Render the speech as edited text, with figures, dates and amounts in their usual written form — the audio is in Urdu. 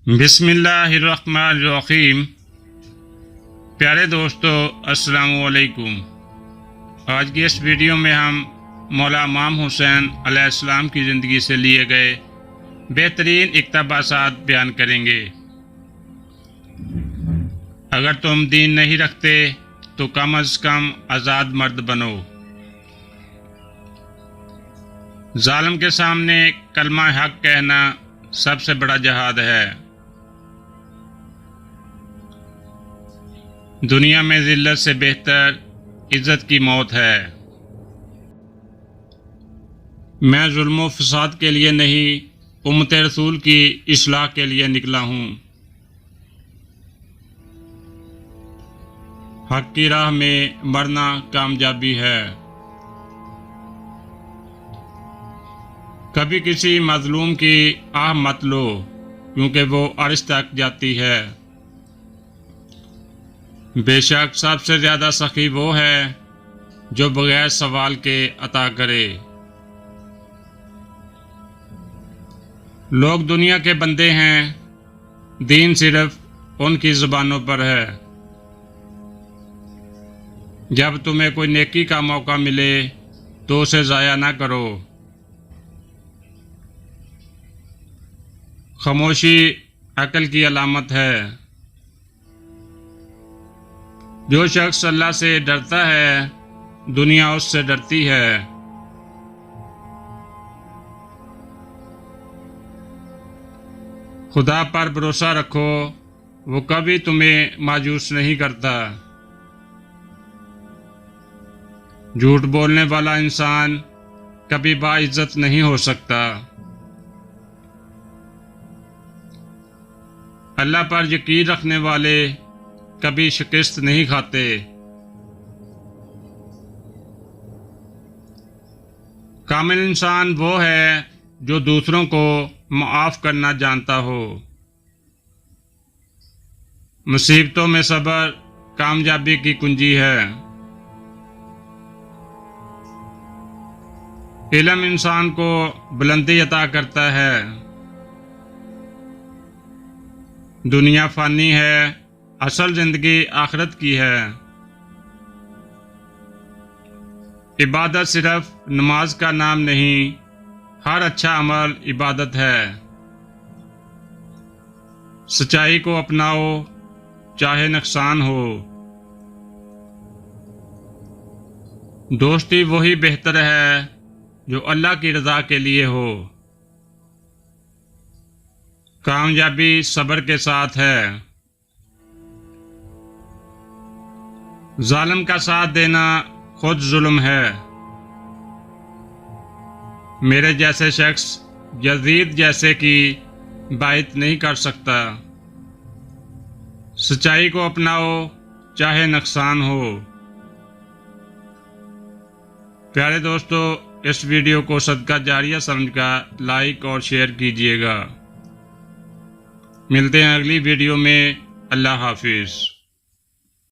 بسم اللہ الرحمن الرحیم۔ پیارے دوستو، السلام علیکم۔ آج کی اس ویڈیو میں ہم مولا امام حسین علیہ السلام کی زندگی سے لیے گئے بہترین اقتباسات بیان کریں گے۔ اگر تم دین نہیں رکھتے تو کم از کم آزاد مرد بنو۔ ظالم کے سامنے کلمہ حق کہنا سب سے بڑا جہاد ہے۔ دنیا میں ذلت سے بہتر عزت کی موت ہے۔ میں ظلم و فساد کے لیے نہیں، امت رسول کی اصلاح کے لیے نکلا ہوں۔ حق کی راہ میں مرنا کامیابی ہے۔ کبھی کسی مظلوم کی آہ مت لو، کیونکہ وہ عرش تک جاتی ہے۔ بے شک سب سے زیادہ سخی وہ ہے جو بغیر سوال کے عطا کرے۔ لوگ دنیا کے بندے ہیں، دین صرف ان کی زبانوں پر ہے۔ جب تمہیں کوئی نیکی کا موقع ملے تو اسے ضائع نہ کرو۔ خاموشی عقل کی علامت ہے۔ جو شخص اللہ سے ڈرتا ہے، دنیا اس سے ڈرتی ہے۔ خدا پر بھروسہ رکھو، وہ کبھی تمہیں مایوس نہیں کرتا۔ جھوٹ بولنے والا انسان کبھی باعزت نہیں ہو سکتا۔ اللہ پر یقین رکھنے والے کبھی شکست نہیں کھاتے۔ کامل انسان وہ ہے جو دوسروں کو معاف کرنا جانتا ہو۔ مصیبتوں میں صبر کامیابی کی کنجی ہے۔ علم انسان کو بلندی عطا کرتا ہے۔ دنیا فانی ہے، اصل زندگی آخرت کی ہے۔ عبادت صرف نماز کا نام نہیں، ہر اچھا عمل عبادت ہے۔ سچائی کو اپناؤ، چاہے نقصان ہو۔ دوستی وہی بہتر ہے جو اللہ کی رضا کے لیے ہو۔ کامیابی صبر کے ساتھ ہے۔ ظالم کا ساتھ دینا خود ظلم ہے۔ میرے جیسے شخص یزید جیسے کی بات نہیں کر سکتا۔ سچائی کو اپناؤ، چاہے نقصان ہو۔ پیارے دوستو، اس ویڈیو کو صدقہ جاریہ سمجھ کر لائک اور شیئر کیجیے گا۔ ملتے ہیں اگلی ویڈیو میں۔ اللہ حافظ۔